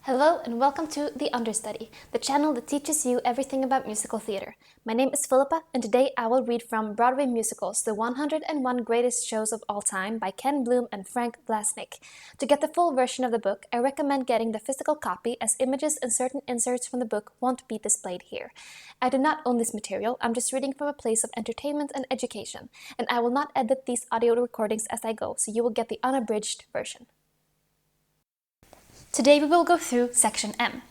Hello and welcome to The Understudy, the channel that teaches you everything about musical theater. My name is Philippa and today I will read from Broadway musicals, The 101 Greatest Shows of All Time by Ken Bloom and Frank Blasnick. To get the full version of the book, I recommend getting the physical copy as images and certain inserts from the book won't be displayed here. I do not own this material, I'm just reading from a place of entertainment and education, and I will not edit these audio recordings as I go, so you will get the unabridged version. Today we will go through Section M.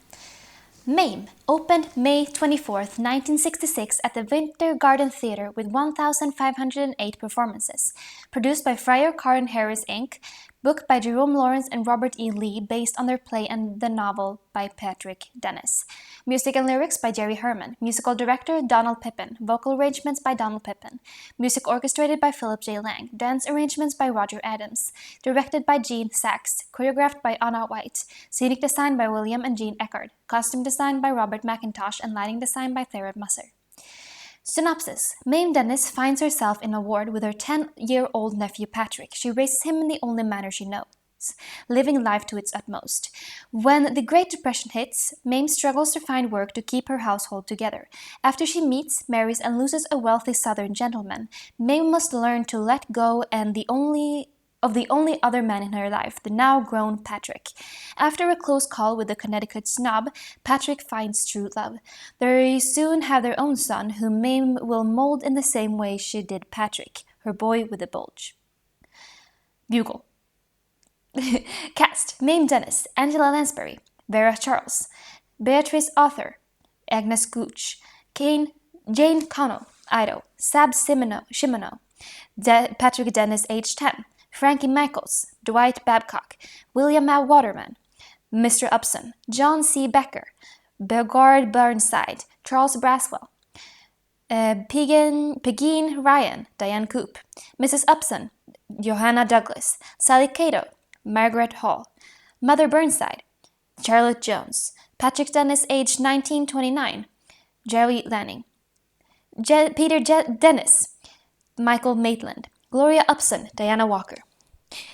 MAME opened May 24th, 1966 at the Winter Garden Theatre with 1,508 performances. Produced by Friar Karen Harris Inc., book by Jerome Lawrence and Robert E. Lee based on their play and the novel by Patrick Dennis. Music and lyrics by Jerry Herman. Musical director Donald Pippin. Vocal arrangements by Donald Pippin. Music orchestrated by Philip J. Lang. Dance arrangements by Roger Adams. Directed by Gene Sachs. Choreographed by Anna White. Scenic design by William and Jean Eckert. Costume design by Robert McIntosh and lighting design by Thera Musser. Synopsis. Mame Dennis finds herself in a ward with her 10-year-old nephew Patrick. She raises him in the only manner she knows, living life to its utmost. When the Great Depression hits, Mame struggles to find work to keep her household together. After she meets, marries, and loses a wealthy Southern gentleman, Mame must learn to let go and the only other man in her life, the now-grown Patrick. After a close call with the Connecticut snob, Patrick finds true love. They soon have their own son, whom Mame will mold in the same way she did Patrick, her boy with a bulge. Bugle. Cast: Mame Dennis, Angela Lansbury, Vera Charles, Beatrice Arthur, Agnes Gooch, Jane Connell, Ido, Sab Shimano, Patrick Dennis, age 10, Frankie Michaels, Dwight Babcock, William L. Waterman, Mr. Upson, John C. Becker, Begard Burnside, Charles Braswell, Pegeen Ryan, Diane Coop, Mrs. Upson, Johanna Douglas, Sally Cato, Margaret Hall, Mother Burnside, Charlotte Jones, Patrick Dennis, age 1929, Jerry Lanning, Peter Dennis, Michael Maitland, Gloria Upson, Diana Walker.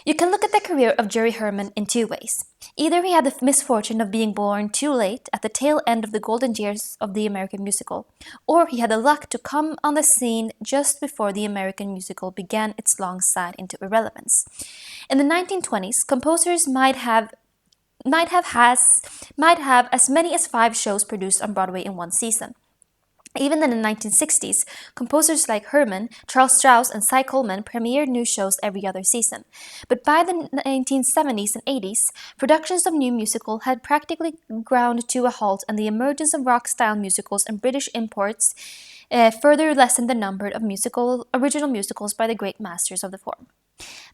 You can look at the career of Jerry Herman in two ways. Either he had the misfortune of being born too late at the tail end of the golden years of the American musical, or he had the luck to come on the scene just before the American musical began its long slide into irrelevance. In the 1920s, composers might have as many as 5 shows produced on Broadway in one season. Even in the 1960s, composers like Herman, Charles Strauss, and Cy Coleman premiered new shows every other season. But by the 1970s and 80s, productions of new musical had practically ground to a halt, and the emergence of rock-style musicals and British imports further lessened the number of original musicals by the great masters of the form.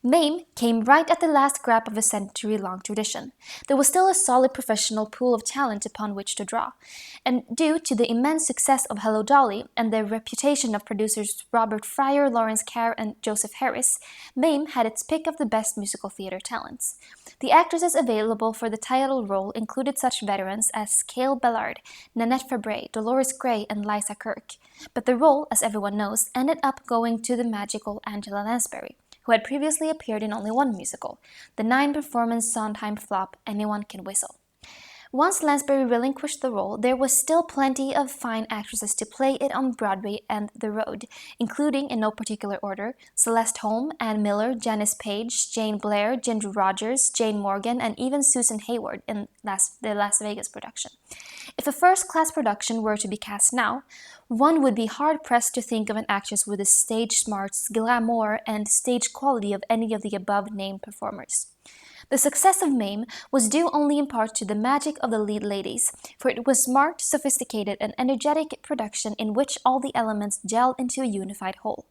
Mame came right at the last scrap of a century-long tradition. There was still a solid professional pool of talent upon which to draw, and due to the immense success of Hello Dolly and the reputation of producers Robert Fryer, Lawrence Carr, and Joseph Harris, Mame had its pick of the best musical theater talents. The actresses available for the title role included such veterans as Cale Ballard, Nanette Fabray, Dolores Gray, and Liza Kirk, but the role, as everyone knows, ended up going to the magical Angela Lansbury, who had previously appeared in only one musical, the 9-performance Sondheim flop Anyone Can Whistle. Once Lansbury relinquished the role, there was still plenty of fine actresses to play it on Broadway and the road, including, in no particular order, Celeste Holm, Ann Miller, Janice Page, Jane Blair, Ginger Rogers, Jane Morgan, and even Susan Hayward in the Las Vegas production. If a first-class production were to be cast now, one would be hard-pressed to think of an actress with the stage smarts, glamour, and stage quality of any of the above-named performers. The success of Mame was due only in part to the magic of the lead ladies, for it was smart, sophisticated, and energetic production in which all the elements gelled into a unified whole.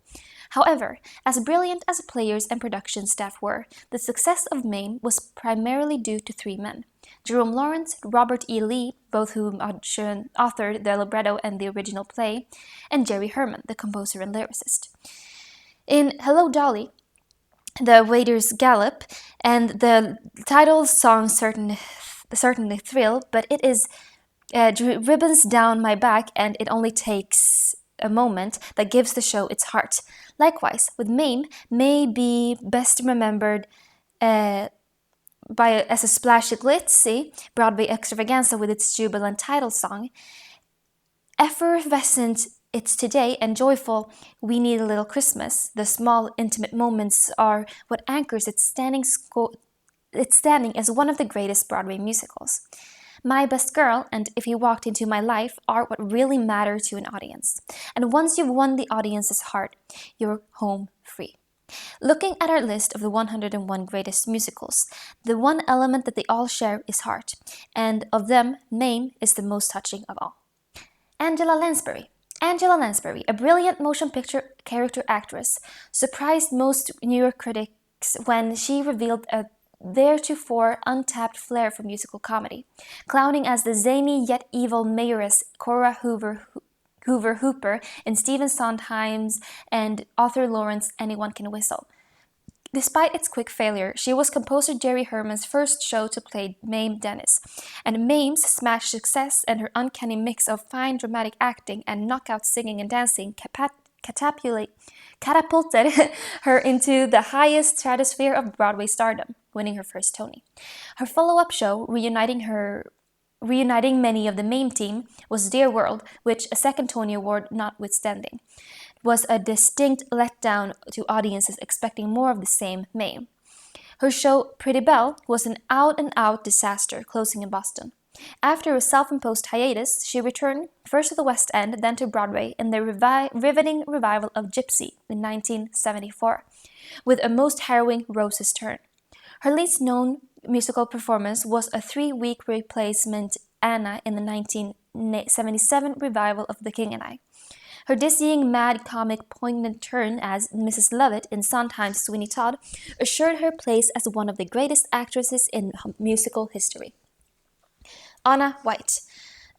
However, as brilliant as players and production staff were, the success of Mame was primarily due to 3 men: Jerome Lawrence, Robert E. Lee, both whom authored the libretto and the original play, and Jerry Herman, the composer and lyricist. In Hello Dolly, the Waiter's Gallop, and the title song certainly thrill, but it is ribbons down my back, and it only takes a moment that gives the show its heart. Likewise, with Mame may be best remembered as a splashy glitzy Broadway extravaganza with its jubilant title song. Effervescent it's today and joyful, we need a little Christmas. The small, intimate moments are what anchors its standing as one of the greatest Broadway musicals. My Best Girl and If You Walked Into My Life are what really matter to an audience. And once you've won the audience's heart, you're home free. Looking at our list of the 101 greatest musicals, the one element that they all share is heart, and of them, Mame is the most touching of all. Angela Lansbury. Angela Lansbury, a brilliant motion picture character actress, surprised most New York critics when she revealed a theretofore untapped flair for musical comedy, clowning as the zany yet evil mayoress Cora Hooper in Stephen Sondheim's and Arthur Lawrence's Anyone Can Whistle. Despite its quick failure, she was composer Jerry Herman's first show to play Mame Dennis, and Mame's smash success and her uncanny mix of fine dramatic acting and knockout singing and dancing catapulted her into the highest stratosphere of Broadway stardom, winning her first Tony. Her follow-up show, reuniting many of the Mame team, was Dear World, which, a second Tony Award notwithstanding, was a distinct letdown to audiences expecting more of the same Mame. Her show, Pretty Belle, was an out-and-out disaster, closing in Boston. After a self-imposed hiatus, she returned first to the West End, then to Broadway in the riveting revival of Gypsy in 1974, with a most harrowing Rose's turn. Her least known musical performance was a 3-week replacement Anna in the 1977 revival of The King and I. Her dizzying, mad, comic, poignant turn as Mrs. Lovett in Sondheim's Sweeney Todd assured her place as one of the greatest actresses in musical history. Anna White.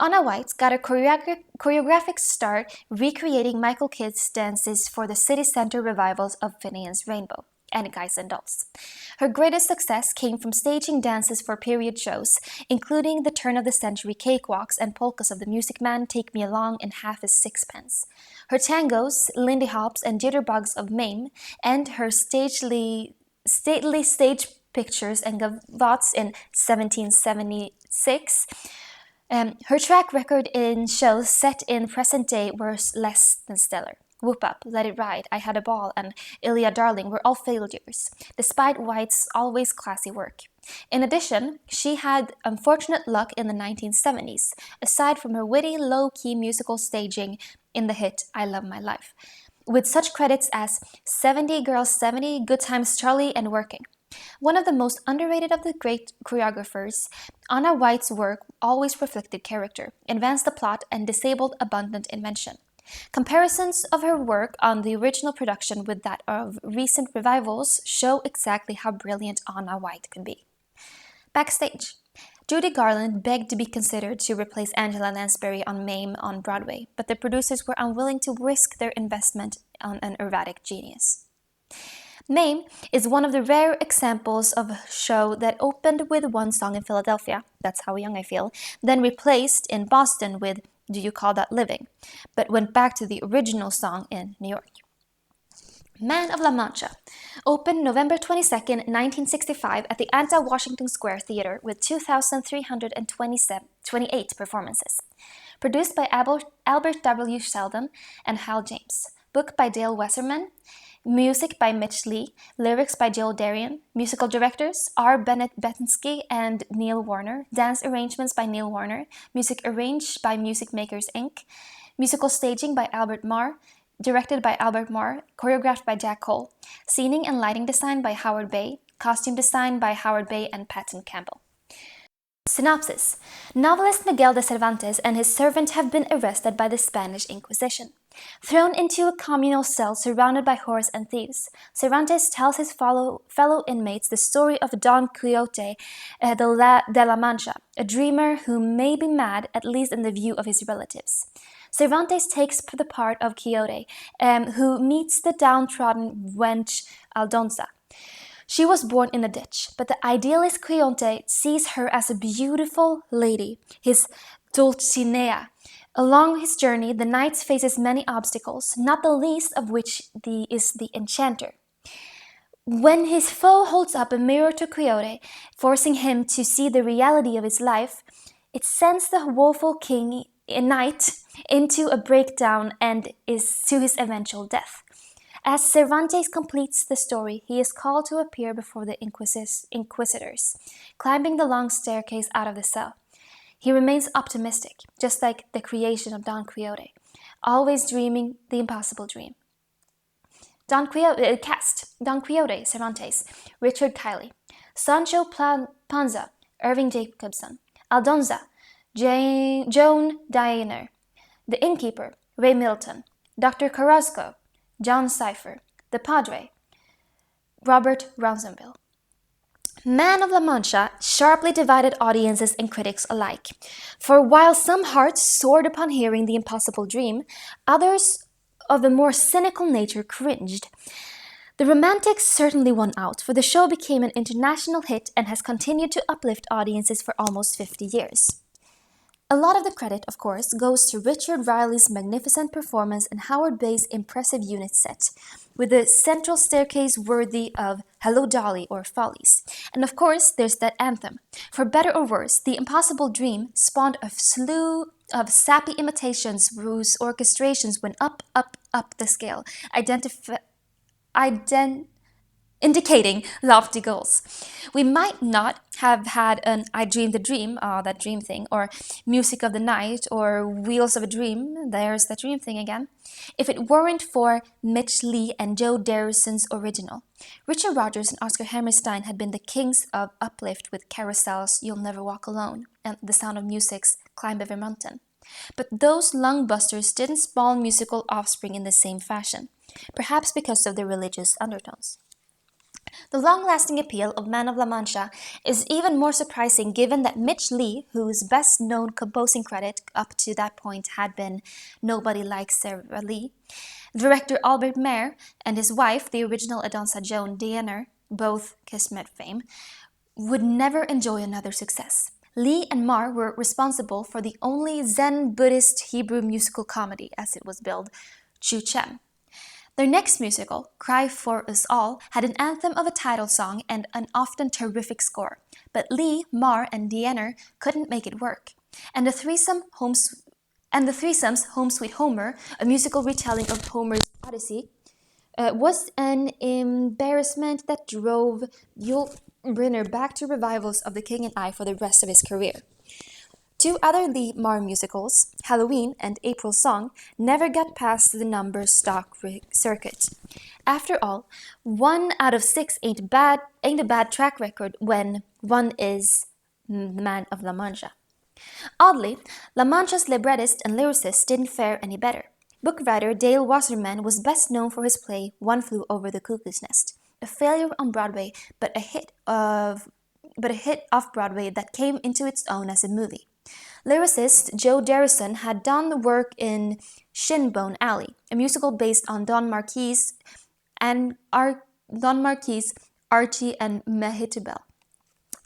Anna White got a choreographic start recreating Michael Kidd's dances for the City Center revivals of Phineas Rainbow and Guys and Dolls. Her greatest success came from staging dances for period shows, including the turn-of-the-century cakewalks and polkas of The Music Man, Take Me Along, and Half Is Sixpence. Her tangos, Lindy Hops, and jitterbugs of Mame, and her stately stage pictures and gavottes in 1776. Her track record in shows set in present day were less than stellar. Whoop Up, Let It Ride, I Had a Ball, and Ilya Darling were all failures, despite White's always classy work. In addition, she had unfortunate luck in the 1970s, aside from her witty, low-key musical staging in the hit I Love My Life, with such credits as 70 Girls 70, Good Times Charlie, and Working. One of the most underrated of the great choreographers, Anna White's work always reflected character, advanced the plot, and disabled abundant invention. Comparisons of her work on the original production with that of recent revivals show exactly how brilliant Anna White can be. Backstage. Judy Garland begged to be considered to replace Angela Lansbury on Mame on Broadway, but the producers were unwilling to risk their investment on an erratic genius. Mame is one of the rare examples of a show that opened with one song in Philadelphia, That's How Young I Feel, then replaced in Boston with Do You Call That Living, but went back to the original song in New York. Man of La Mancha opened November 22, 1965 at the Washington Square Theater with 2,328 performances. Produced by Albert W. Sheldon and Hal James. Book by Dale Wasserman. Music by Mitch Lee, lyrics by Joe Darian, musical directors R. Bennett Betinsky and Neil Warner, dance arrangements by Neil Warner, music arranged by Music Makers Inc., musical staging by Albert Marr, directed by Albert Marr, choreographed by Jack Cole, scening and lighting design by Howard Bay, costume design by Howard Bay and Patton Campbell. Synopsis. Novelist Miguel de Cervantes and his servant have been arrested by the Spanish Inquisition. Thrown into a communal cell surrounded by whores and thieves, Cervantes tells his fellow inmates the story of Don Quixote de la Mancha, a dreamer who may be mad, at least in the view of his relatives. Cervantes takes the part of Quixote, who meets the downtrodden wench Aldonza. She was born in a ditch, but the idealist Quixote sees her as a beautiful lady, his Dulcinea. Along his journey, the knight faces many obstacles, not the least of which is the enchanter. When his foe holds up a mirror to Quixote, forcing him to see the reality of his life, it sends the woeful knight into a breakdown and is to his eventual death. As Cervantes completes the story, he is called to appear before the inquisitors, climbing the long staircase out of the cell. He remains optimistic, just like the creation of Don Quixote, always dreaming the impossible dream. Cast: Don Quixote, Cervantes, Richard Kiley; Sancho Panza, Irving Jacobson; Aldonza, Joan Diener; the Innkeeper, Ray Middleton; Dr. Carrasco, John Cipher; the Padre, Robert Rousonville. Man of La Mancha sharply divided audiences and critics alike. For while some hearts soared upon hearing the impossible dream, others of a more cynical nature cringed. The romantics certainly won out, for the show became an international hit and has continued to uplift audiences for almost 50 years. A lot of the credit, of course, goes to Richard Riley's magnificent performance and Howard Bay's impressive unit set, with the central staircase worthy of Hello Dolly or Follies. And of course, there's that anthem. For better or worse, The Impossible Dream spawned a slew of sappy imitations whose orchestrations went up, up, up the scale, indicating lofty goals. We might not have had an I Dreamed a Dream, that dream thing, or Music of the Night, or Wheels of a Dream, there's that dream thing again, if it weren't for Mitch Lee and Joe Darrison's original. Richard Rodgers and Oscar Hammerstein had been the kings of uplift with Carousel's You'll Never Walk Alone and The Sound of Music's Climb Every Mountain. But those lungbusters didn't spawn musical offspring in the same fashion, perhaps because of their religious undertones. The long-lasting appeal of Man of La Mancha is even more surprising given that Mitch Lee, whose best-known composing credit up to that point had been Nobody Likes Sarah Lee, director Albert Mayer, and his wife, the original Aldonza Joan Diener, both Kismet fame, would never enjoy another success. Lee and Marr were responsible for the only Zen Buddhist Hebrew musical comedy, as it was billed, Chu Chem. Their next musical, Cry for Us All, had an anthem of a title song and an often terrific score, but Lee, Marr, and Diener couldn't make it work. And the threesome's Home Sweet Homer, a musical retelling of Homer's Odyssey, was an embarrassment that drove Yul Brynner back to revivals of The King and I for the rest of his career. Two other Lee Marr musicals, Halloween and April Song, never got past the number stock circuit. After all, 1 out of 6 ain't a bad track record when one is the Man of La Mancha. Oddly, La Mancha's librettist and lyricist didn't fare any better. Book writer Dale Wasserman was best known for his play One Flew Over the Cuckoo's Nest, a failure on Broadway, but a hit off-Broadway that came into its own as a movie. Lyricist Joe Darrison had done work in Shinbone Alley, a musical based on Don Marquis, Archie, and Mehetabel.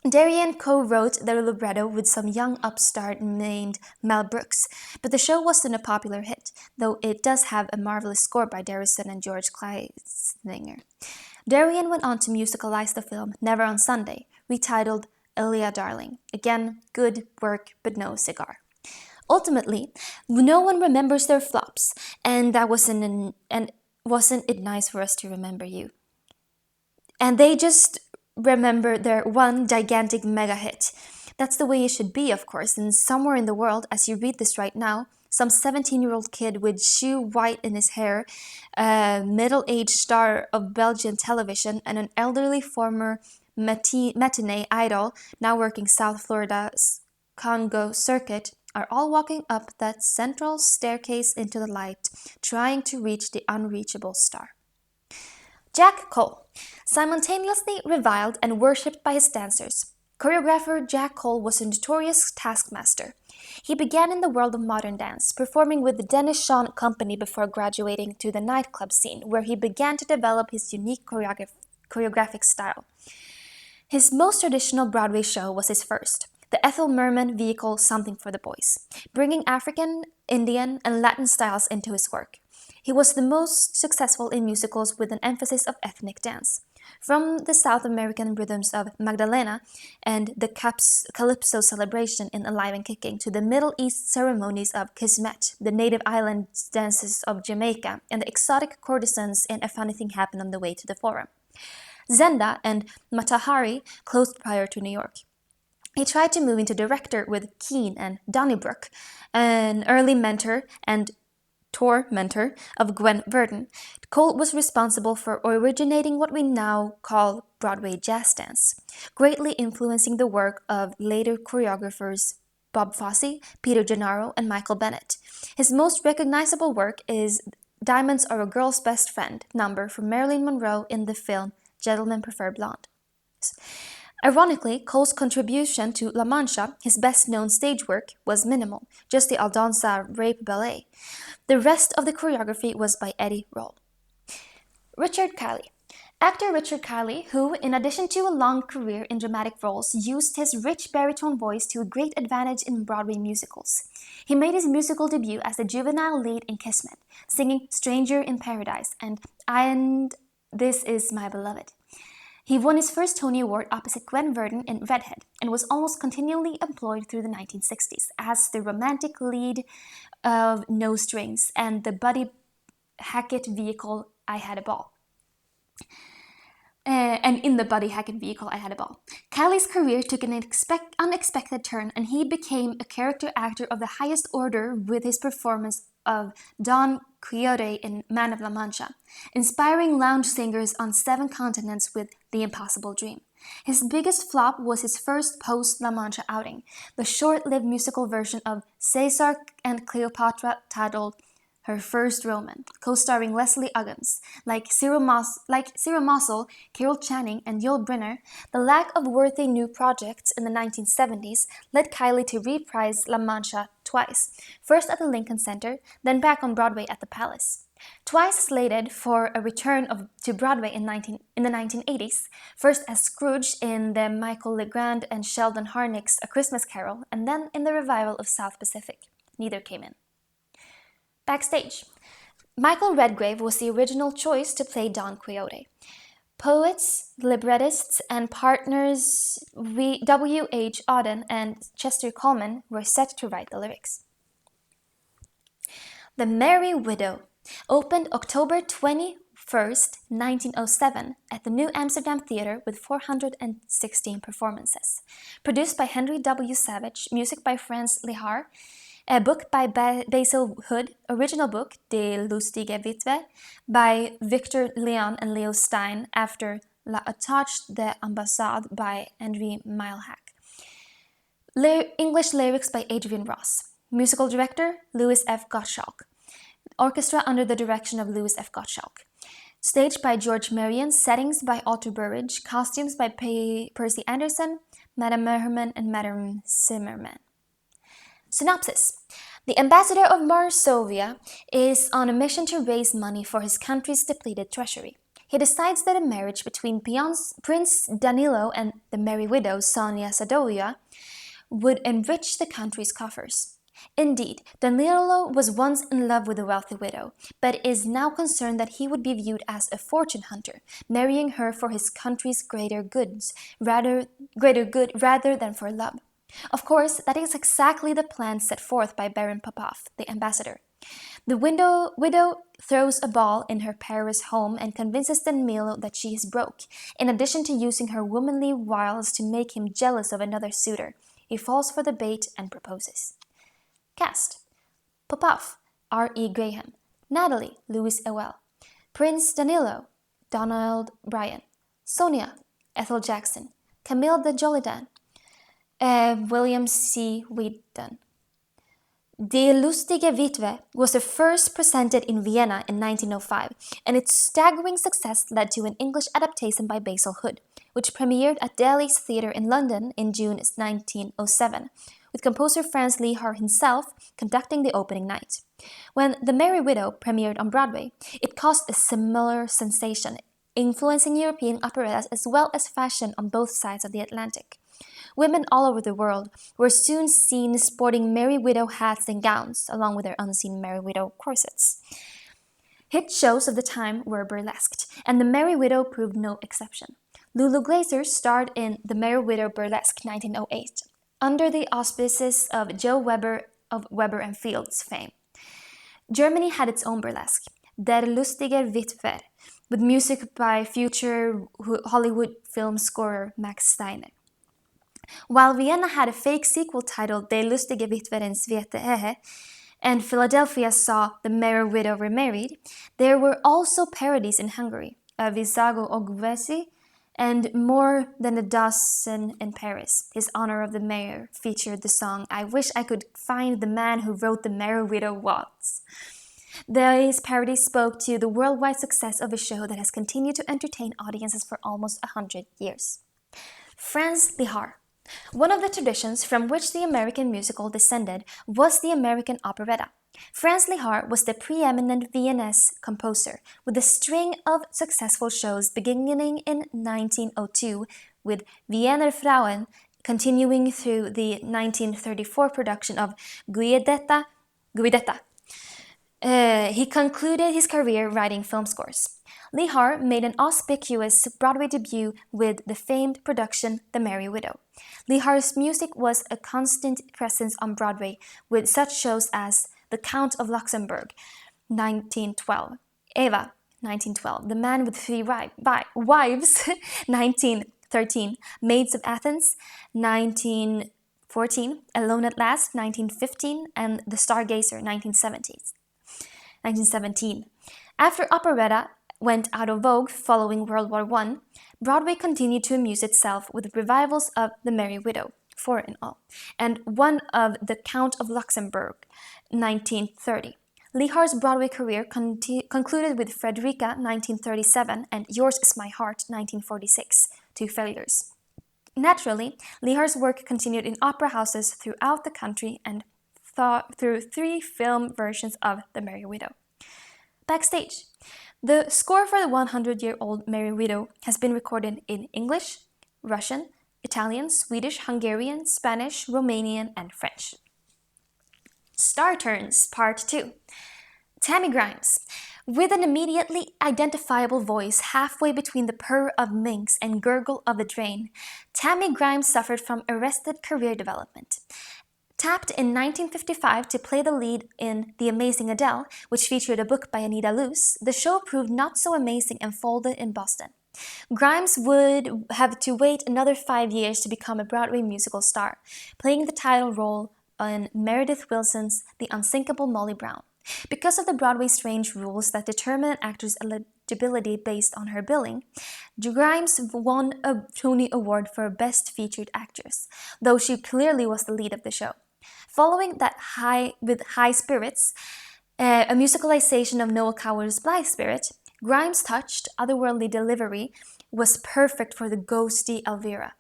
Darien co-wrote the libretto with some young upstart named Mel Brooks, but the show wasn't a popular hit, though it does have a marvelous score by Darrison and George Kleisinger. Darien went on to musicalize the film Never on Sunday, retitled Elia Darling. Again, good work, but no cigar. Ultimately, no one remembers their flops, and wasn't it nice for us to remember you? And they just remember their one gigantic mega hit. That's the way it should be, of course, and somewhere in the world, as you read this right now, some 17-year-old kid with shoe white in his hair, a middle-aged star of Belgian television, and an elderly former matinee idol, now working South Florida's Congo circuit, are all walking up that central staircase into the light, trying to reach the unreachable star. Jack Cole, simultaneously reviled and worshipped by his dancers. Choreographer Jack Cole was a notorious taskmaster. He began in the world of modern dance, performing with the Dennis Shawn Company before graduating to the nightclub scene, where he began to develop his unique choreographic style. His most traditional Broadway show was his first, the Ethel Merman vehicle Something for the Boys, bringing African, Indian, and Latin styles into his work. He was the most successful in musicals with an emphasis of ethnic dance. from the South American rhythms of Magdalena and the Calypso celebration in Alive and Kicking to the Middle East ceremonies of Kismet, the native island dances of Jamaica, and the exotic courtesans in A Funny Thing Happened on the Way to the Forum. Zenda and Matahari closed prior to New York. He tried to move into director with Keane and Donnybrook, an early mentor and mentor of Gwen Verdon. Cole was responsible for originating what we now call Broadway jazz dance, greatly influencing the work of later choreographers Bob Fosse, Peter Gennaro, and Michael Bennett. His most recognizable work is Diamonds Are a Girl's Best Friend number from Marilyn Monroe in the film Gentlemen Prefer Blonde. Ironically, Cole's contribution to La Mancha, his best-known stage work, was minimal, just the Aldonza rape ballet. The rest of the choreography was by Eddie Roll. Richard Kiley. Actor Richard Kiley, who, in addition to a long career in dramatic roles, used his rich baritone voice to a great advantage in Broadway musicals. He made his musical debut as the juvenile lead in Kismet, singing Stranger in Paradise and This Is My Beloved. He won his first Tony Award opposite Gwen Verdon in Redhead and was almost continually employed through the 1960s as the romantic lead of No Strings and the Buddy Hackett vehicle I Had a Ball. And in the Buddy Hackett vehicle I Had a Ball. Kiley's career took an unexpected turn and he became a character actor of the highest order with his performance of Don Quixote in Man of La Mancha, inspiring lounge singers on 7 continents with The Impossible Dream. His biggest flop was his first post-La Mancha outing, the short-lived musical version of Caesar and Cleopatra titled Her First Roman, co-starring Leslie Uggams. Like Cyril Mossel, Carol Channing, and Yul Brynner, the lack of worthy new projects in the 1970s led Kiley to reprise La Mancha twice, first at the Lincoln Center, then back on Broadway at the Palace. Twice slated for a return to Broadway in the 1980s, first as Scrooge in the Michael Legrand and Sheldon Harnick's A Christmas Carol, and then in the revival of South Pacific. Neither came in. Backstage. Michael Redgrave was the original choice to play Don Quixote. Poets, librettists, and partners W.H. Auden and Chester Coleman were set to write the lyrics. The Merry Widow opened October 21st, 1907 at the New Amsterdam Theatre with 416 performances. Produced by Henry W. Savage, music by Franz Lehár, a book by Basil Hood, original book De lustige Witwe by Victor Leon and Leo Stein after La Attache d'Ambassade by Henri Mailhac. English lyrics by Adrian Ross. Musical director Louis F. Gottschalk. Orchestra under the direction of Louis F. Gottschalk. Staged by George Marion, settings by Alter Burridge, costumes by Percy Anderson, Madame Merherman, and Madame Zimmerman. Synopsis. The ambassador of Varsovia is on a mission to raise money for his country's depleted treasury. He decides that a marriage between Prince Danilo and the Merry Widow Sonia Sadoya would enrich the country's coffers. Indeed, Danilo was once in love with a wealthy widow, but is now concerned that he would be viewed as a fortune hunter, marrying her for his country's greater good rather than for love. Of course, that is exactly the plan set forth by Baron Popov, the ambassador. The widow throws a ball in her Paris home and convinces Danilo that she is broke, in addition to using her womanly wiles to make him jealous of another suitor. He falls for the bait and proposes. Cast: Popov, R.E. Graham. Natalie, Louis Ewell. Prince Danilo, Donald Bryan. Sonia, Ethel Jackson. Camille de Jolidan, William C. Wheaton. Die lustige Witwe was the first presented in Vienna in 1905, and its staggering success led to an English adaptation by Basil Hood, which premiered at Daly's Theatre in London in June 1907, with composer Franz Lehár himself conducting the opening night. When The Merry Widow premiered on Broadway, it caused a similar sensation, influencing European operettas as well as fashion on both sides of the Atlantic. Women all over the world were soon seen sporting Merry Widow hats and gowns, along with their unseen Merry Widow corsets. Hit shows of the time were burlesqued, and The Merry Widow proved no exception. Lulu Glaser starred in The Merry Widow Burlesque 1908, under the auspices of Joe Weber of Weber and Fields fame. Germany had its own burlesque, Der lustige Witwer, with music by future Hollywood film scorer Max Steiner. While Vienna had a fake sequel titled Der lustige Witwer Svete Ehe, and Philadelphia saw The Merry Widow Remarried, there were also parodies in Hungary, Visago Ogvesi, and more than a dozen in Paris. His Honor of the Mayor featured the song I Wish I Could Find the Man Who Wrote the Merry Widow Waltz. These parodies spoke to the worldwide success of a show that has continued to entertain audiences for almost 100 years. Franz Lehár. One of the traditions from which the American musical descended was the American operetta. Franz Lehár was the preeminent Viennese composer, with a string of successful shows beginning in 1902, with Wiener Frauen continuing through the 1934 production of Guidetta. He concluded his career writing film scores. Lehár made an auspicious Broadway debut with the famed production The Merry Widow. Lehár's music was a constant presence on Broadway, with such shows as The Count of Luxembourg, 1912, Eva, 1912, The Man with Three Wives, 1913, Maids of Athens, 1914, Alone at Last, 1915, and The Stargazer, 1917. After operetta went out of vogue following World War I, Broadway continued to amuse itself with revivals of The Merry Widow, 4 in all, and one of The Count of Luxembourg, 1930. Lehár's Broadway career concluded with Frederica, 1937, and Yours Is My Heart, 1946, 2 failures. Naturally, Lehár's work continued in opera houses throughout the country and through 3 film versions of The Merry Widow. Backstage. The score for the 100-year-old Merry Widow has been recorded in English, Russian, Italian, Swedish, Hungarian, Spanish, Romanian, and French. Star Turns Part 2. Tammy Grimes. With an immediately identifiable voice halfway between the purr of minks and gurgle of a drain, Tammy Grimes suffered from arrested career development. Tapped in 1955 to play the lead in The Amazing Adele, which featured a book by Anita Loos, the show proved not so amazing and folded in Boston. Grimes would have to wait another 5 years to become a Broadway musical star, playing the title role in Meredith Willson's The Unsinkable Molly Brown. Because of the Broadway strange rules that determine an actor's eligibility based on her billing, Grimes won a Tony Award for Best Featured Actress, though she clearly was the lead of the show. Following that with High Spirits, a musicalization of Noel Coward's Blithe Spirit, Grimes' touched, otherworldly delivery was perfect for the ghosty Elvira.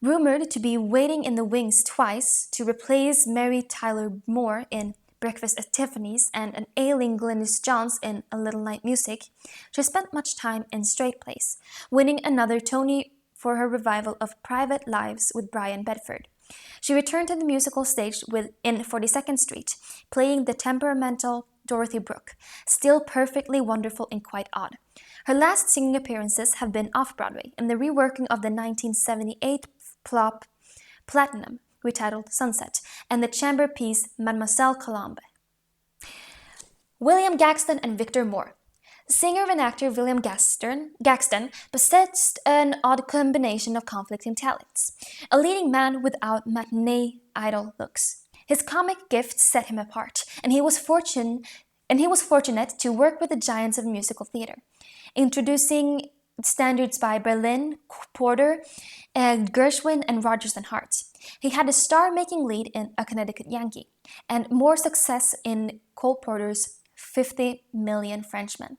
Rumored to be waiting in the wings twice to replace Mary Tyler Moore in Breakfast at Tiffany's and an ailing Glynis Johns in A Little Night Music, she spent much time in Straight Place, winning another Tony for her revival of Private Lives with Brian Bedford. She returned to the musical stage in 42nd Street, playing the temperamental Dorothy Brooke, still perfectly wonderful and quite odd. Her last singing appearances have been off-Broadway in the reworking of the 1978 flop Platinum, retitled Sunset, and the chamber piece Mademoiselle Colombe. William Gaxton and Victor Moore. Singer and actor William Gaxton possessed an odd combination of conflicting talents. A leading man without matinee idol looks. His comic gift set him apart, and he was fortunate to work with the giants of musical theater, introducing standards by Berlin, Porter, Gershwin, and Rodgers and Hart. He had a star-making lead in A Connecticut Yankee, and more success in Cole Porter's 50 Million Frenchmen.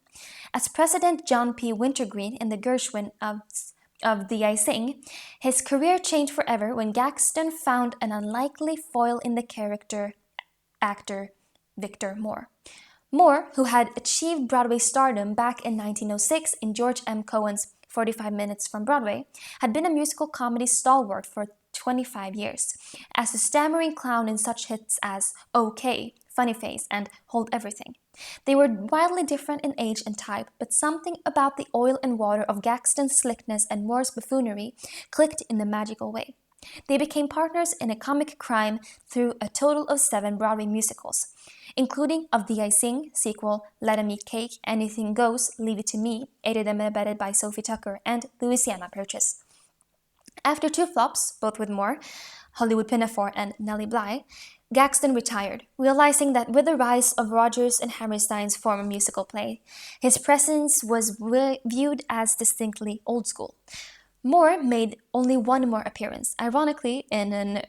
As President John P. Wintergreen in the Gershwin of The I Sing, his career changed forever when Gaxton found an unlikely foil in the character actor Victor Moore. Moore, who had achieved Broadway stardom back in 1906 in George M. Cohan's 45 Minutes from Broadway, had been a musical comedy stalwart for 25 years, as a stammering clown in such hits as OK, Funny Face, and Hold Everything. They were wildly different in age and type, but something about the oil and water of Gaxton's slickness and Moore's buffoonery clicked in a magical way. They became partners in a comic crime through a total of 7 Broadway musicals, including Of Thee I Sing, sequel, Let 'Em Eat Cake, Anything Goes, Leave It to Me, aided and abetted by Sophie Tucker, and Louisiana Purchase. After 2 flops, both with Moore, Hollywood Pinafore, and Nellie Bly, Gaxton retired, realizing that with the rise of Rodgers and Hammerstein's former musical play, his presence was viewed as distinctly old school. Moore made only one more appearance, ironically in a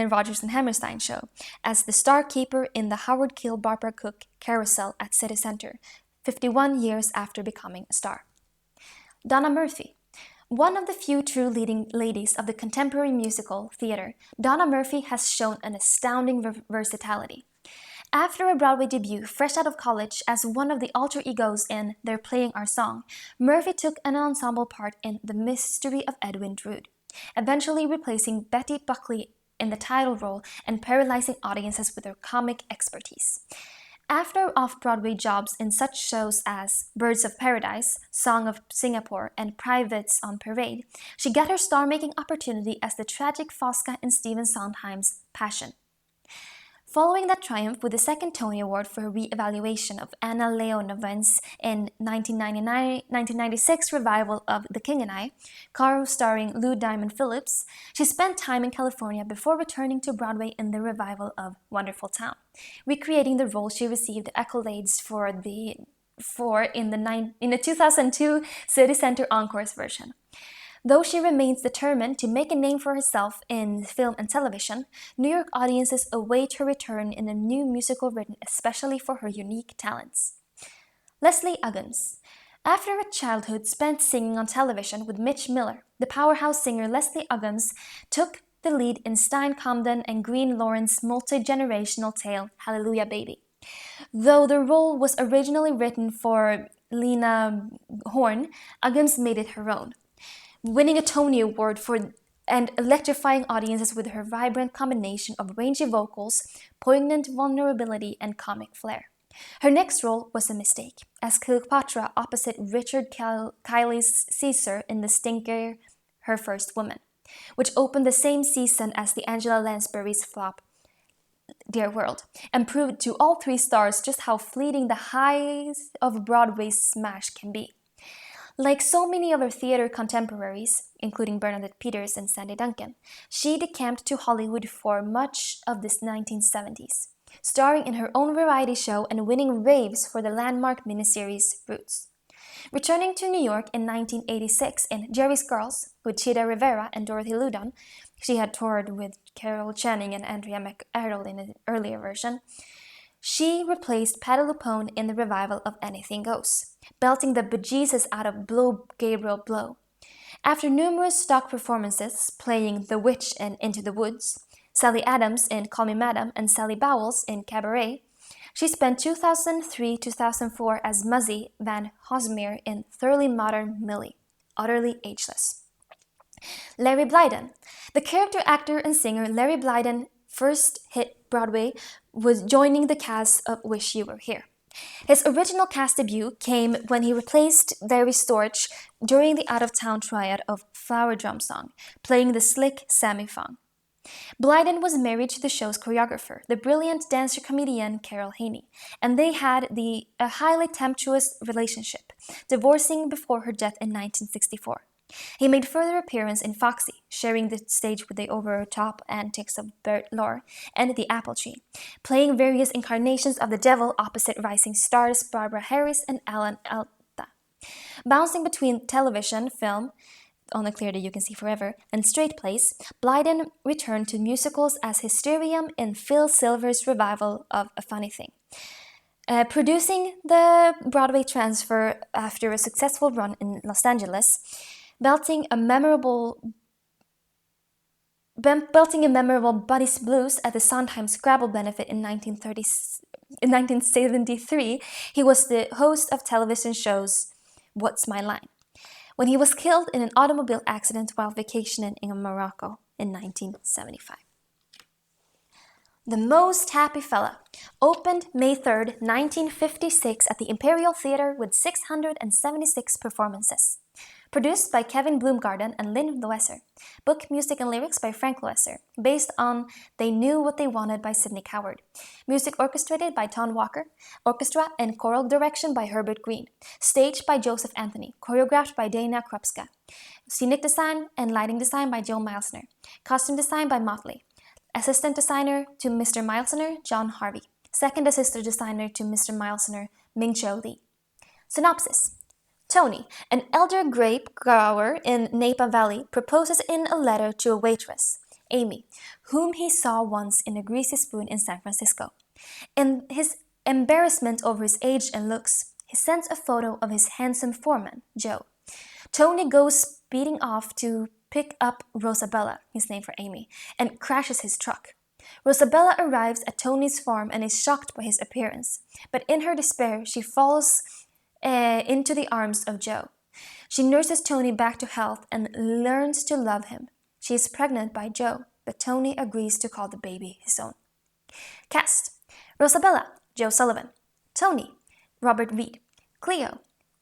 Rodgers and Hammerstein show, as the star keeper in the Howard Keel Barbara Cook carousel at City Center, 51 years after becoming a star. Donna Murphy. One of the few true leading ladies of the contemporary musical theater, Donna Murphy has shown an astounding versatility. After a Broadway debut fresh out of college as one of the alter egos in They're Playing Our Song, Murphy took an ensemble part in The Mystery of Edwin Drood, eventually replacing Betty Buckley in the title role and paralyzing audiences with her comic expertise. After off-Broadway jobs in such shows as Birds of Paradise, Song of Singapore, and Privates on Parade, she got her star-making opportunity as the tragic Fosca in Stephen Sondheim's Passion. Following that triumph with the second Tony Award for her re-evaluation of Anna Leonovan's in 1996 revival of The King and I, co-starring Lou Diamond Phillips, she spent time in California before returning to Broadway in the revival of Wonderful Town, recreating the role she received accolades for in the 2002 City Center Encore's version. Though she remains determined to make a name for herself in film and television, New York audiences await her return in a new musical written especially for her unique talents. Leslie Uggams. After a childhood spent singing on television with Mitch Miller, the powerhouse singer Leslie Uggams took the lead in Stein Comden and Green Lawrence's multi-generational tale Hallelujah Baby. Though the role was originally written for Lena Horne, Uggams made it her own, winning a Tony Award and electrifying audiences with her vibrant combination of rangy vocals, poignant vulnerability, and comic flair. Her next role was a mistake, as Cleopatra opposite Richard Kiley's Caesar in The Stinker, Her First Woman, which opened the same season as the Angela Lansbury's flop Dear World, and proved to all 3 stars just how fleeting the highs of Broadway's smash can be. Like so many of her theater contemporaries, including Bernadette Peters and Sandy Duncan, she decamped to Hollywood for much of the 1970s, starring in her own variety show and winning raves for the landmark miniseries Roots. Returning to New York in 1986 in Jerry's Girls with Chita Rivera and Dorothy Loudon, she had toured with Carol Channing and Andrea McArdle in an earlier version. She replaced Patti LuPone in the revival of Anything Goes, belting the bejesus out of Blow Gabriel Blow. After numerous stock performances playing The Witch in Into the Woods, Sally Adams in Call Me Madam, and Sally Bowles in Cabaret, she spent 2003-2004 as Muzzy Van Hosmer in Thoroughly Modern Millie, utterly ageless. Larry Blyden. The character actor and singer Larry Blyden first hit Broadway was joining the cast of Wish You Were Here. His original cast debut came when he replaced Larry Storch during the out-of-town triad of Flower Drum Song, playing the slick Sammy Fong. Blyden was married to the show's choreographer, the brilliant dancer-comedian Carol Haney, and they had a highly tempestuous relationship, divorcing before her death in 1964. He made further appearance in Foxy, sharing the stage with the over-the-top antics of Bert Lahr and The Apple Tree, playing various incarnations of the devil opposite rising stars Barbara Harris and Alan Alda. Bouncing between television, film, On a Clear Day You Can See Forever, and straight plays, Blyden returned to musicals as Hysterium in Phil Silver's revival of A Funny Thing, producing the Broadway transfer after a successful run in Los Angeles, belting a memorable Buddy's Blues at the Sondheim Scrabble benefit in 1973. He was the host of television shows What's My Line, when he was killed in an automobile accident while vacationing in Morocco in 1975. The Most Happy Fella. Opened May 3rd, 1956 at the Imperial Theatre with 676 performances. Produced by Kevin Bloomgarden and Lynn Loesser. Book, music, and lyrics by Frank Loesser. Based on They Knew What They Wanted by Sidney Coward. Music orchestrated by Tom Walker. Orchestra and choral direction by Herbert Green. Staged by Joseph Anthony. Choreographed by Dana Krupska. Scenic design and lighting design by Joe Milesner. Costume design by Motley. Assistant designer to Mr. Milesner, John Harvey. Second assistant designer to Mr. Milesner, Ming-Cho Lee. Synopsis. Tony, an elder grape grower in Napa Valley, proposes in a letter to a waitress, Amy, whom he saw once in a greasy spoon in San Francisco. In his embarrassment over his age and looks, he sends a photo of his handsome foreman, Joe. Tony goes speeding off to pick up Rosabella, his name for Amy, and crashes his truck. Rosabella arrives at Tony's farm and is shocked by his appearance, but in her despair, she falls into the arms of Joe. She nurses Tony back to health and learns to love him. She is pregnant by Joe, but Tony agrees to call the baby his own. Cast: Rosabella, Joe Sullivan. Tony, Robert Reed. Cleo,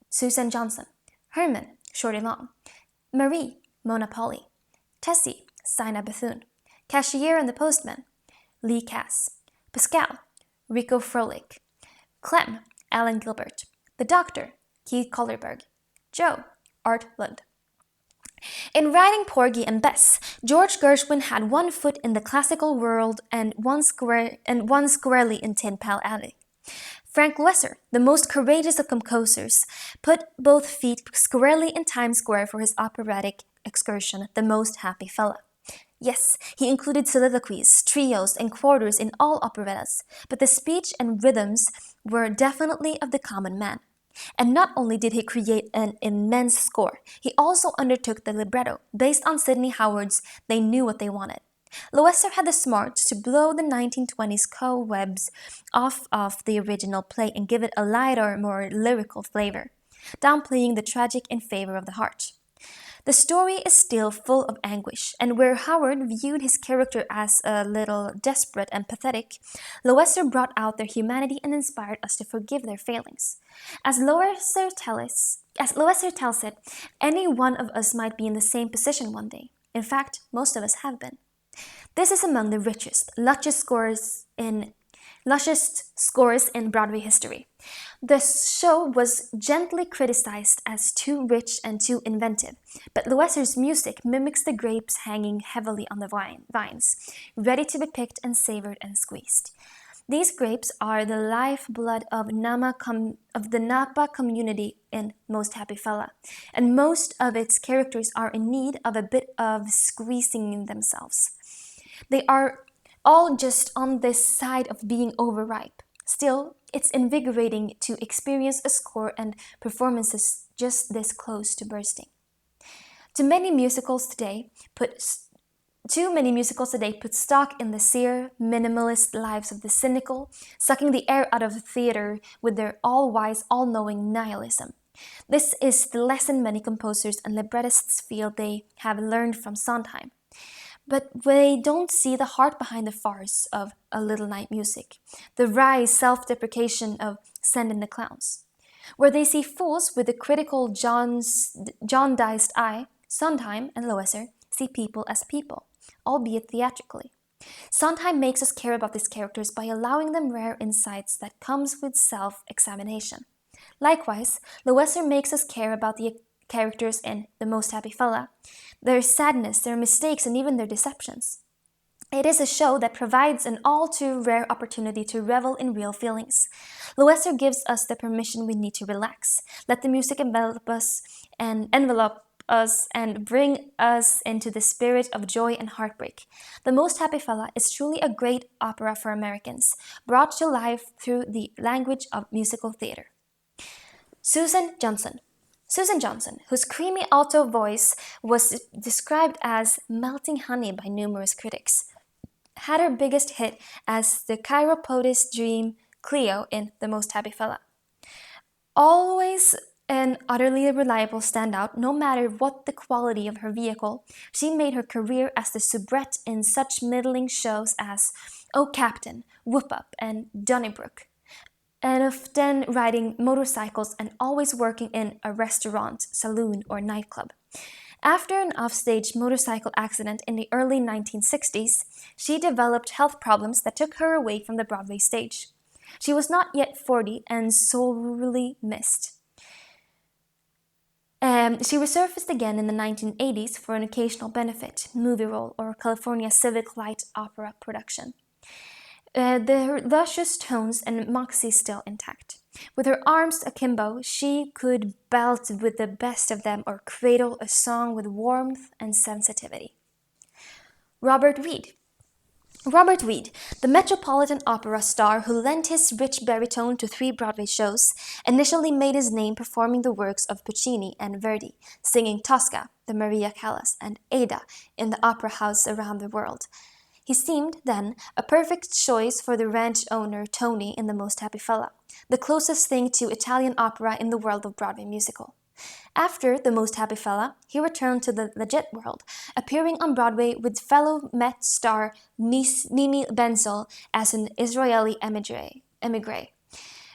Susan Johnson. Herman, Shorty Long. Marie, Mona Polly. Tessie, Sina Bethune. Cashier and the Postman, Lee Cass. Pascal, Rico Froelich. Clem, Alan Gilbert. The Doctor, Keith Collerberg. Joe, Art Lund. In writing Porgy and Bess, George Gershwin had one foot in the classical world and one squarely in Tin Pan Alley. Frank Loesser, the most courageous of composers, put both feet squarely in Times Square for his operatic excursion, The Most Happy Fella. Yes, he included soliloquies, trios, and quarters in all operettas, but the speech and rhythms were definitely of the common man. And not only did he create an immense score, he also undertook the libretto, based on Sidney Howard's They Knew What They Wanted. Loesser had the smarts to blow the 1920s cobwebs off of the original play and give it a lighter, more lyrical flavor, downplaying the tragic in favor of the heart. The story is still full of anguish, and where Howard viewed his character as a little desperate and pathetic, Loesser brought out their humanity and inspired us to forgive their failings. As Loesser tells it, any one of us might be in the same position one day. In fact, most of us have been. This is among the richest, luscious scores in Broadway history. The show was gently criticized as too rich and too inventive, but Loesser's music mimics the grapes hanging heavily on the vines, ready to be picked and savored and squeezed. These grapes are the lifeblood of the Napa community in Most Happy Fella, and most of its characters are in need of a bit of squeezing themselves. They are all just on this side of being overripe. Still, it's invigorating to experience a score and performances just this close to bursting. Too many musicals today put stock in the sere, minimalist lives of the cynical, sucking the air out of the theater with their all-wise, all-knowing nihilism. This is the lesson many composers and librettists feel they have learned from Sondheim. But they don't see the heart behind the farce of A Little Night Music, the wry self-deprecation of Send in the Clowns. Where they see fools with the critical jaundiced eye, Sondheim and Loesser see people as people, albeit theatrically. Sondheim makes us care about these characters by allowing them rare insights that comes with self-examination. Likewise, Loesser makes us care about the characters in The Most Happy Fella, their sadness, their mistakes, and even their deceptions. It is a show that provides an all too rare opportunity to revel in real feelings. Loesser gives us the permission we need to relax, let the music envelop us and bring us into the spirit of joy and heartbreak. The Most Happy Fella is truly a great opera for Americans, brought to life through the language of musical theater. Susan Johnson, whose creamy alto voice was described as melting honey by numerous critics, had her biggest hit as the chiropodist dream Cleo in The Most Happy Fella. Always an utterly reliable standout, no matter what the quality of her vehicle, she made her career as the soubrette in such middling shows as Oh Captain, Whoop Up, and Donnybrook, and often riding motorcycles and always working in a restaurant, saloon, or nightclub. After an offstage motorcycle accident in the early 1960s, she developed health problems that took her away from the Broadway stage. She was not yet 40 and sorely missed. She resurfaced again in the 1980s for an occasional benefit, movie role, or California Civic Light Opera production. The luscious tones and moxie still intact. With her arms akimbo, she could belt with the best of them or cradle a song with warmth and sensitivity. Robert Reed. Robert Reed, the Metropolitan Opera star who lent his rich baritone to 3 Broadway shows, initially made his name performing the works of Puccini and Verdi, singing Tosca, the Maria Callas, and Ada in the opera house around the world. He seemed, then, a perfect choice for the ranch owner Tony in The Most Happy Fella, the closest thing to Italian opera in the world of Broadway musical. After The Most Happy Fella, he returned to the legit world, appearing on Broadway with fellow Met star Mimi Benzel as an Israeli emigre,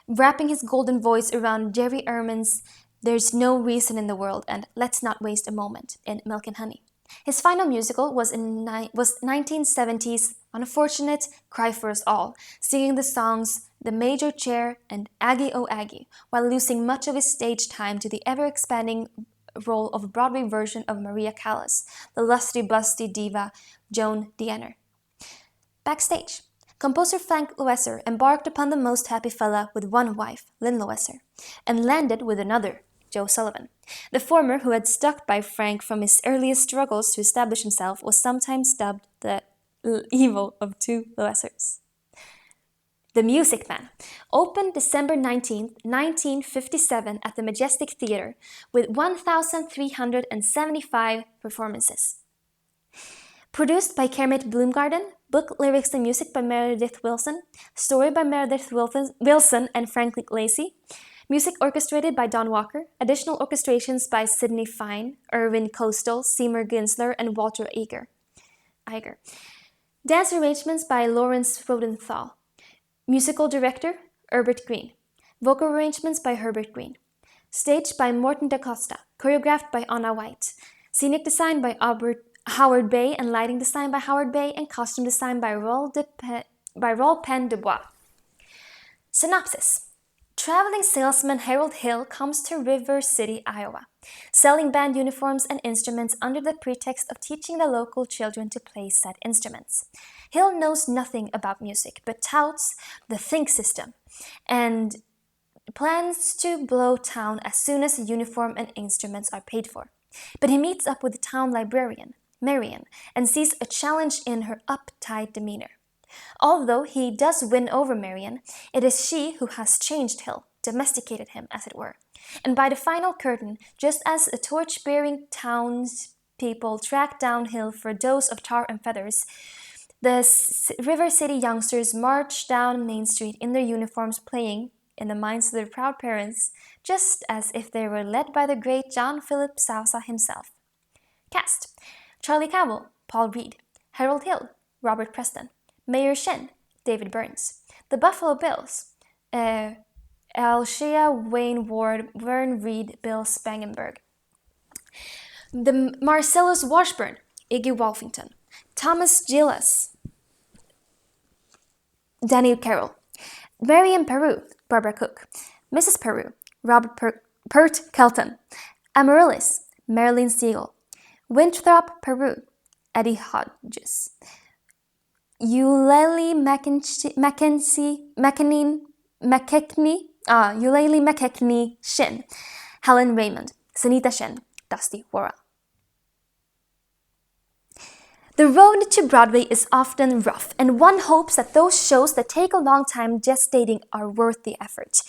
wrapping his golden voice around Jerry Erman's There's No Reason in the World and Let's Not Waste a Moment in Milk and Honey. His final musical was 1970's unfortunate Cry for Us All, singing the songs The Major Chair and Aggie Oh Aggie, while losing much of his stage time to the ever-expanding role of Broadway version of Maria Callas, the lusty-busty diva Joan Diener. Backstage, composer Frank Loesser embarked upon The Most Happy Fella with one wife, Lynn Loesser, and landed with another, Joe Sullivan. The former, who had stuck by Frank from his earliest struggles to establish himself, was sometimes dubbed the evil of 2 Loessers. The Music Man opened December 19, 1957 at the Majestic Theatre with 1,375 performances. Produced by Kermit Bloomgarden, book, lyrics, and music by Meredith Wilson, story by Meredith Wilson and Frank Lacey, music orchestrated by Don Walker, additional orchestrations by Sidney Fine, Irvin Coastal, Seymour Ginsler, and Walter Iger. Dance arrangements by Lawrence Rodenthal. Musical director, Herbert Green. Vocal arrangements by Herbert Green. Staged by Morton DaCosta. Choreographed by Anna White. Scenic design by Howard Bay, and lighting design by Howard Bay, and costume design by Roll Pen Dubois. Synopsis. Traveling salesman Harold Hill comes to River City, Iowa, selling band uniforms and instruments under the pretext of teaching the local children to play said instruments. Hill knows nothing about music, but touts the Think system and plans to blow town as soon as the uniform and instruments are paid for. But he meets up with the town librarian, Marian, and sees a challenge in her uptight demeanor. Although he does win over Marian, it is she who has changed Hill, domesticated him, as it were. And by the final curtain, just as the torch-bearing townspeople track down Hill for a dose of tar and feathers, the River City youngsters march down Main Street in their uniforms, playing, in the minds of their proud parents, just as if they were led by the great John Philip Sousa himself. Cast: Charlie Cowell, Paul Reed; Harold Hill, Robert Preston; Mayor Shin, David Burns; the Buffalo Bills, Alshea, Wayne Ward, Vern Reed, Bill Spangenberg; the Marcellus Washburn, Iggy Wolfington; Thomas Gillis, Danny Carroll; Marian Peru, Barbara Cook; Mrs. Peru, Robert Pert Kelton; Amaryllis, Marilyn Siegel; Winthrop Peru, Eddie Hodges; Eulalie McKechnie Shin, Helen Raymond; Sunita Shin, Dusty Worrell. The road to Broadway is often rough, and one hopes that those shows that take a long time gestating are worth the effort.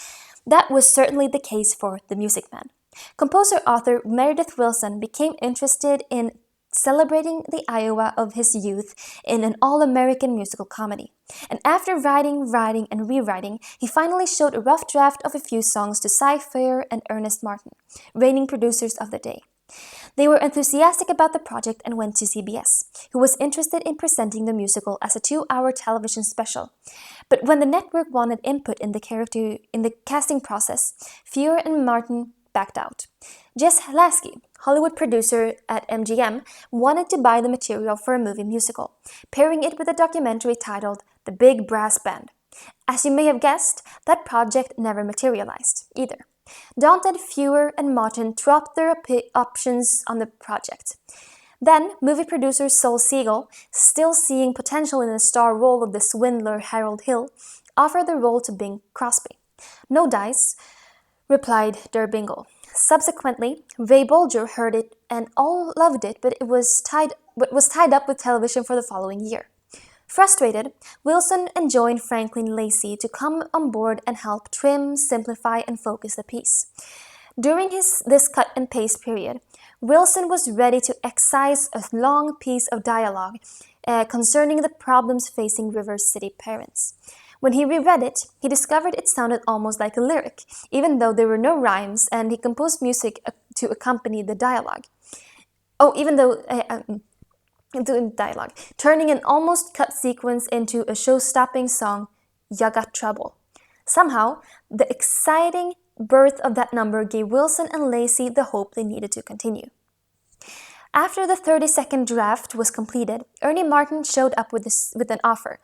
That was certainly the case for The Music Man. Composer-author Meredith Wilson became interested in celebrating the Iowa of his youth in an all-American musical comedy. And after writing, and rewriting, he finally showed a rough draft of a few songs to Cy Fair and Ernest Martin, reigning producers of the day. They were enthusiastic about the project and went to CBS, who was interested in presenting the musical as a 2-hour television special. But when the network wanted input in the casting process, Fair and Martin backed out. Jess Lasky, Hollywood producer at MGM, wanted to buy the material for a movie musical, pairing it with a documentary titled The Big Brass Band. As you may have guessed, that project never materialized either. Daunted, Fewer and Martin dropped their options on the project. Then, movie producer Sol Siegel, still seeing potential in the star role of the swindler Harold Hill, offered the role to Bing Crosby. "No dice," replied Der Bingle. Subsequently, Ray Bolger heard it and all loved it, but was tied up with television for the following year. Frustrated, Wilson enjoined Franklin Lacey to come on board and help trim, simplify, and focus the piece. During this cut-and-paste period, Wilson was ready to excise a long piece of dialogue concerning the problems facing River City parents. When he reread it, he discovered it sounded almost like a lyric, even though there were no rhymes, and he composed music to accompany the dialogue. Turning an almost cut sequence into a show-stopping song, "Ya Got Trouble." Somehow, the exciting birth of that number gave Wilson and Lacey the hope they needed to continue. After the 30-second draft was completed, Ernie Martin showed up with an offer,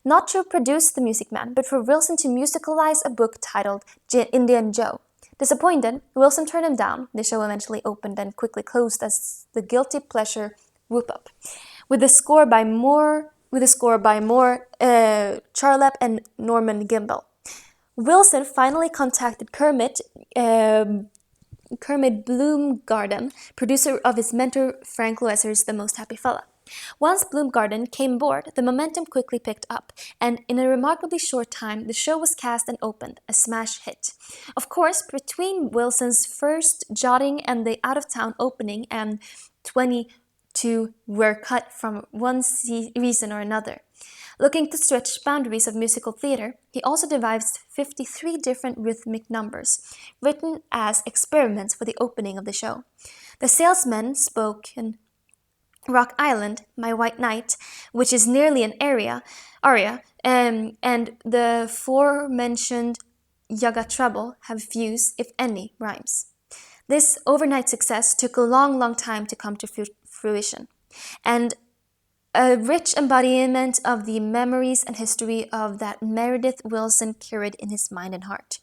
not to produce The Music Man, but for Wilson to musicalize a book titled Indian Joe. Disappointed, Wilson turned him down. The show eventually opened and quickly closed as the guilty pleasure Whoop Up, with a score by Moore, Charlap, and Norman Gimbel. Wilson finally contacted Kermit Bloomgarden, producer of his mentor Frank Loesser's The Most Happy Fella. Once Bloomgarden came aboard, the momentum quickly picked up, and in a remarkably short time, the show was cast and opened, a smash hit. Of course, between Wilson's first jotting and the out-of-town opening, and 22 were cut from one reason or another. Looking to stretch boundaries of musical theater, he also devised 53 different rhythmic numbers, written as experiments for the opening of the show. The Salesmen spoke in Rock Island, My White Knight, which is nearly an aria, and the aforementioned Ya Got Trouble have few, if any, rhymes. This overnight success took a long time to come to fruition, and a rich embodiment of the memories and history of that Meredith Wilson carried in his mind and heart.